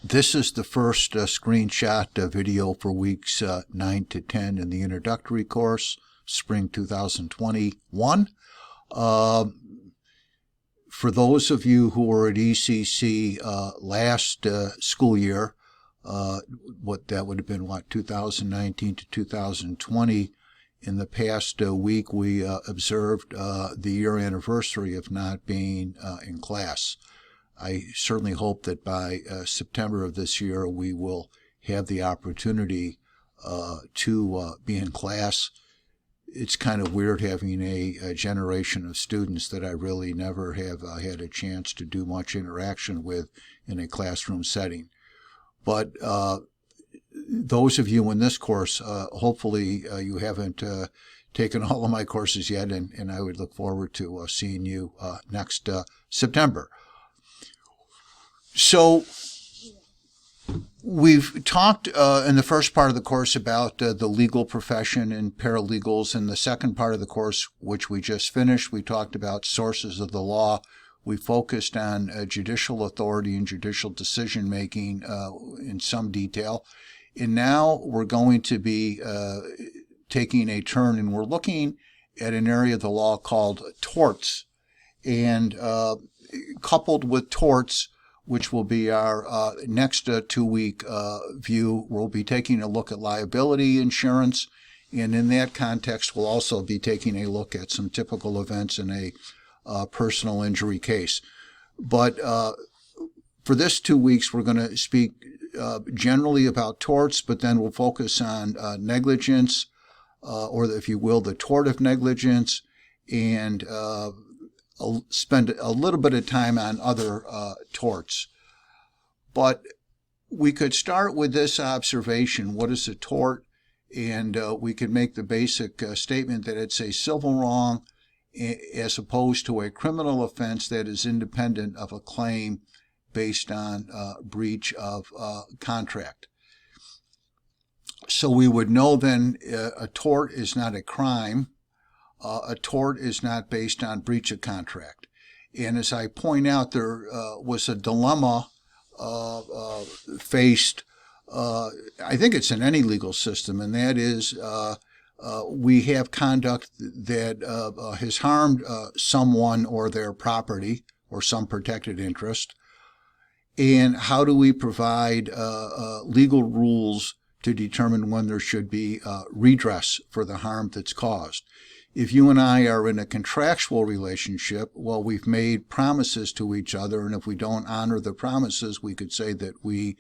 This is the first screenshot video for weeks 9 to 10 in the introductory course, spring 2021. For those of you who were at ECC last school year, what that would have been, 2019 to 2020, in the past week we observed the year anniversary of not being in class. I certainly hope that by September of this year we will have the opportunity to be in class. It's kind of weird having a generation of students that I really never have had a chance to do much interaction with in a classroom setting. But those of you in this course, hopefully you haven't taken all of my courses yet, and I would look forward to seeing you next September. So we've talked in the first part of the course about the legal profession and paralegals. In the second part of the course, which we just finished, we talked about sources of the law. We focused on judicial authority and judicial decision-making in some detail. And now we're going to be taking a turn, and we're looking at an area of the law called torts. And coupled with torts, which will be our next 2-week view, we'll be taking a look at liability insurance. And in that context, we'll also be taking a look at some typical events in a personal injury case. But for this 2 weeks, we're going to speak generally about torts, but then we'll focus on negligence, or if you will, the tort of negligence, and spend a little bit of time on other torts. But we could start with this observation: what is a tort? And we could make the basic statement that it's a civil wrong as opposed to a criminal offense that is independent of a claim based on breach of contract. So we would know then a tort is not a crime. A tort is not based on breach of contract. And as I point out, there was a dilemma faced, I think it's in any legal system, and that is we have conduct that has harmed someone or their property or some protected interest. And how do we provide legal rules to determine when there should be redress for the harm that's caused? If you and I are in a contractual relationship, well, we've made promises to each other, and if we don't honor the promises, we could say that we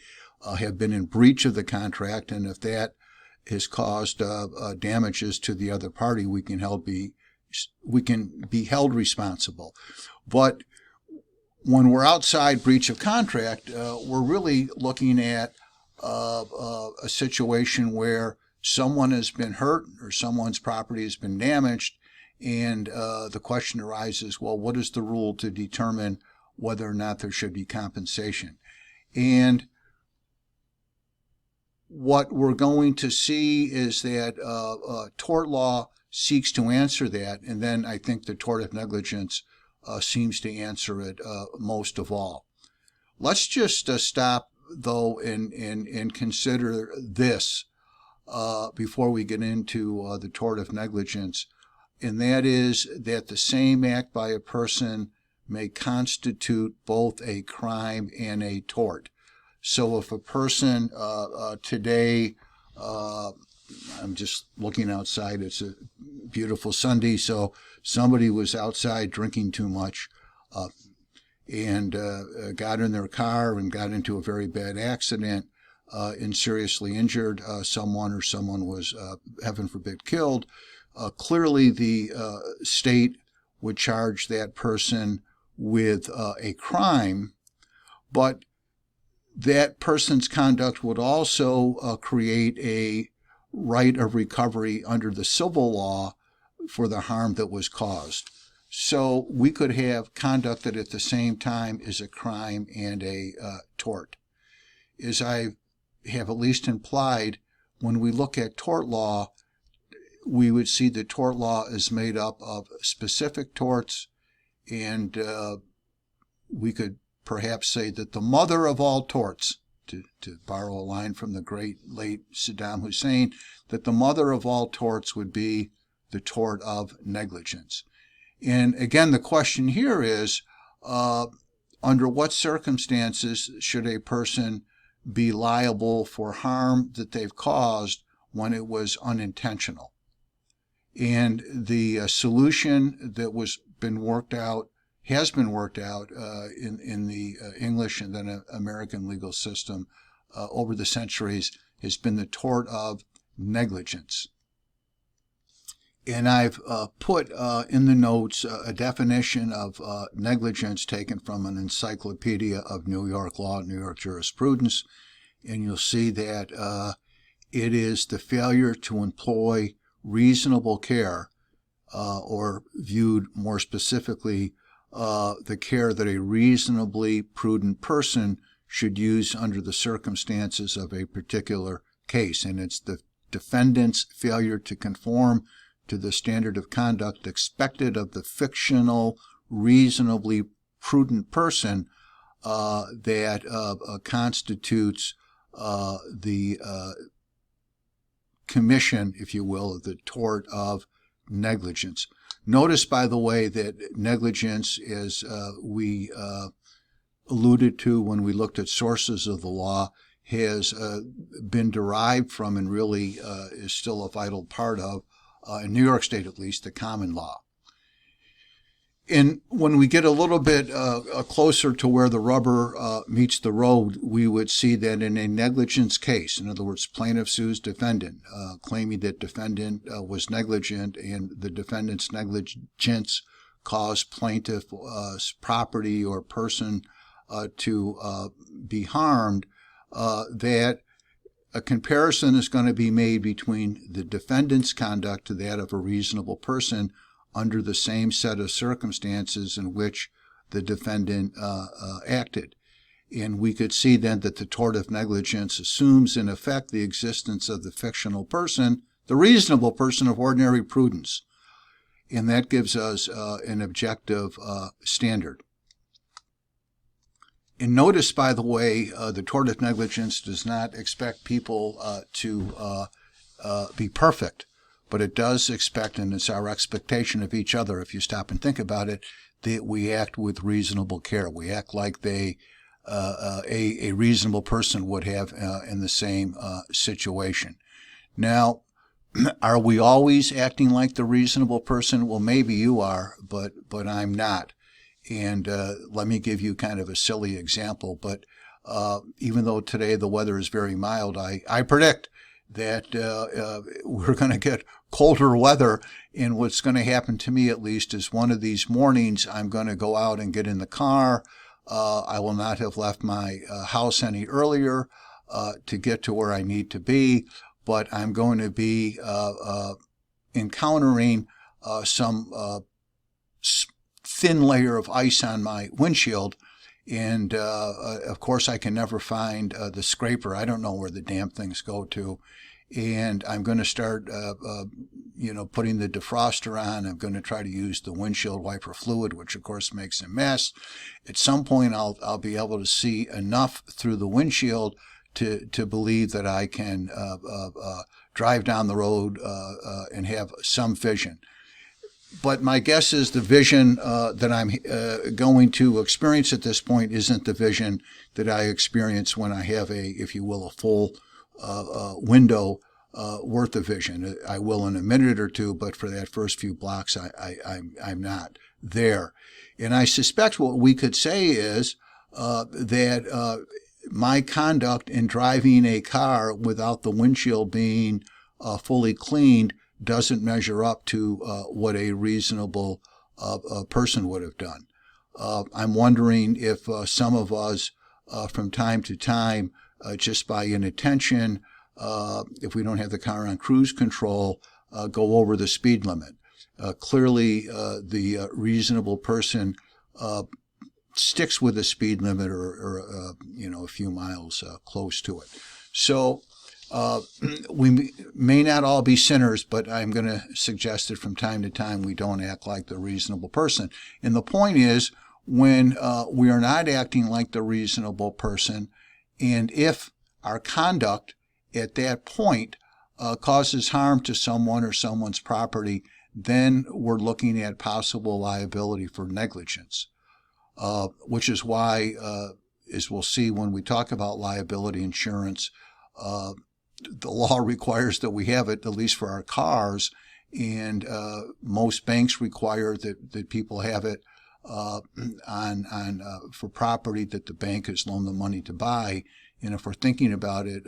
have been in breach of the contract, and if that has caused damages to the other party, we can be held responsible. But when we're outside breach of contract, we're really looking at a situation where someone has been hurt or someone's property has been damaged, and the question arises, well, what is the rule to determine whether or not there should be compensation? And what we're going to see is that tort law seeks to answer that, and then I think the tort of negligence seems to answer it most of all. Let's just stop, though, and consider this before we get into the tort of negligence, and that is that the same act by a person may constitute both a crime and a tort. So if a person today, I'm just looking outside, it's a beautiful Sunday, so somebody was outside drinking too much and got in their car and got into a very bad accident and seriously injured someone, or someone was, heaven forbid, killed, clearly the state would charge that person with a crime, but that person's conduct would also create a right of recovery under the civil law for the harm that was caused. So we could have conduct that at the same time is a crime and a tort. As I have at least implied, when we look at tort law, we would see that tort law is made up of specific torts, and we could perhaps say that the mother of all torts to borrow a line from the great late Saddam Hussein, that the mother of all torts would be the tort of negligence. And again, the question here is, under what circumstances should a person be liable for harm that they've caused when it was unintentional? And the solution that has been worked out in the English and then American legal system over the centuries has been the tort of negligence. And I've put in the notes a definition of negligence taken from an encyclopedia of New York law, New York jurisprudence, and you'll see that it is the failure to employ reasonable care, or viewed more specifically, the care that a reasonably prudent person should use under the circumstances of a particular case. And it's the defendant's failure to conform to the standard of conduct expected of the fictional, reasonably prudent person that constitutes the commission, if you will, of the tort of negligence. Notice, by the way, that negligence, as we alluded to when we looked at sources of the law, has been derived from and really is still a vital part of, in New York State at least, the common law. And when we get a little bit closer to where the rubber meets the road, we would see that in a negligence case, in other words, plaintiff sues defendant, claiming that defendant was negligent and the defendant's negligence caused plaintiff's property or person to be harmed, that a comparison is going to be made between the defendant's conduct to that of a reasonable person under the same set of circumstances in which the defendant acted. And we could see then that the tort of negligence assumes in effect the existence of the fictional person, the reasonable person of ordinary prudence. And that gives us an objective standard. And notice, by the way, the tort of negligence does not expect people to be perfect, but it does expect, and it's our expectation of each other, if you stop and think about it, that we act with reasonable care. We act like a reasonable person would have in the same situation. Now, are we always acting like the reasonable person? Well, maybe you are, but I'm not. And let me give you kind of a silly example, but even though today the weather is very mild, I predict that we're going to get colder weather, and what's going to happen to me at least is one of these mornings I'm going to go out and get in the car. I will not have left my house any earlier to get to where I need to be, but I'm going to be encountering some thin layer of ice on my windshield, and of course I can never find the scraper. I don't know where the damn things go to. And I'm going to start, putting the defroster on. I'm going to try to use the windshield wiper fluid, which of course makes a mess. At some point, I'll be able to see enough through the windshield to believe that I can drive down the road and have some vision. But my guess is the vision that I'm going to experience at this point isn't the vision that I experience when I have if you will, a full window worth of vision. I will in a minute or two, but for that first few blocks, I'm not there. And I suspect what we could say is that my conduct in driving a car without the windshield being fully cleaned doesn't measure up to what a reasonable person would have done. I'm wondering if some of us, from time to time, just by inattention, if we don't have the car on cruise control, go over the speed limit. Clearly, the reasonable person sticks with the speed limit or a few miles close to it. So we may not all be sinners, but I'm going to suggest that from time to time we don't act like the reasonable person. And the point is, when we are not acting like the reasonable person And if our conduct at that point causes harm to someone or someone's property, then we're looking at possible liability for negligence, which is why, as we'll see when we talk about liability insurance, the law requires that we have it, at least for our cars, and most banks require that people have it for property that the bank has loaned the money to buy. And if we're thinking about it,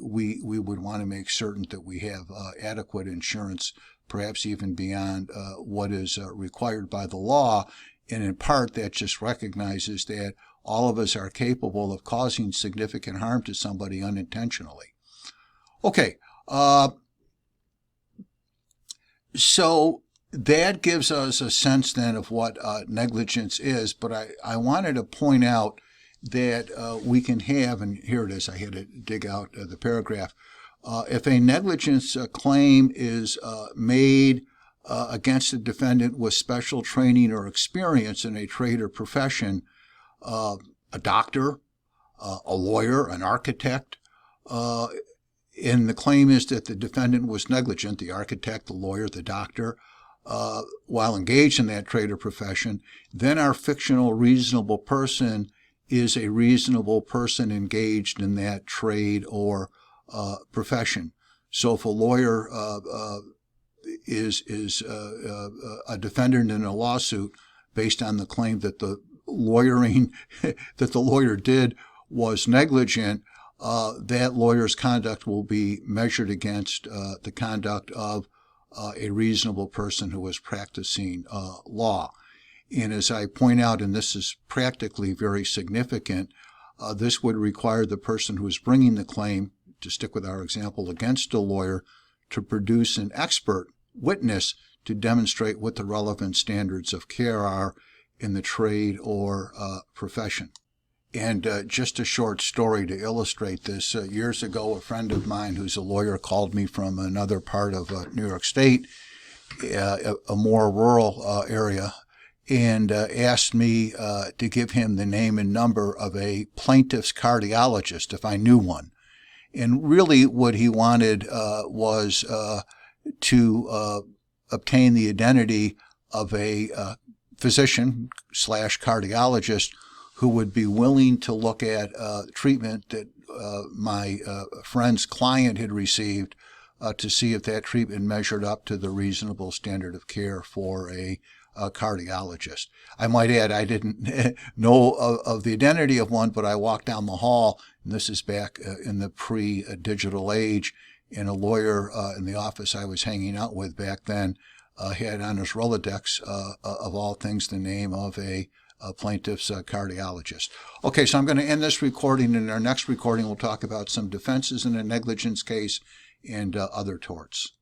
we would want to make certain that we have adequate insurance, perhaps even beyond what is required by the law. And in part, that just recognizes that all of us are capable of causing significant harm to somebody unintentionally. Okay, so that gives us a sense then of what negligence is, but I wanted to point out that we can have, and here it is, I had to dig out the paragraph, if a negligence claim is made against a defendant with special training or experience in a trade or profession, a doctor, a lawyer, an architect, and the claim is that the defendant was negligent, the architect, the lawyer, the doctor, while engaged in that trade or profession, then our fictional reasonable person is a reasonable person engaged in that trade or profession. So if a lawyer is a defendant in a lawsuit based on the claim that the lawyering that the lawyer did was negligent, that lawyer's conduct will be measured against the conduct of a reasonable person who was practicing law. And as I point out, and this is practically very significant, this would require the person who is bringing the claim, to stick with our example, against a lawyer, to produce an expert witness to demonstrate what the relevant standards of care are in the trade or profession. And just a short story to illustrate this. Years ago, a friend of mine who's a lawyer called me from another part of New York State, a more rural area, and asked me to give him the name and number of a plaintiff's cardiologist if I knew one. And really what he wanted was to obtain the identity of a physician / cardiologist who would be willing to look at treatment that my friend's client had received to see if that treatment measured up to the reasonable standard of care for a cardiologist. I might add, I didn't know of the identity of one, but I walked down the hall, and this is back in the pre-digital age, and a lawyer in the office I was hanging out with back then had on his Rolodex, of all things, the name of a plaintiff's cardiologist. Okay, so I'm going to end this recording. In our next recording, we'll talk about some defenses in a negligence case and other torts.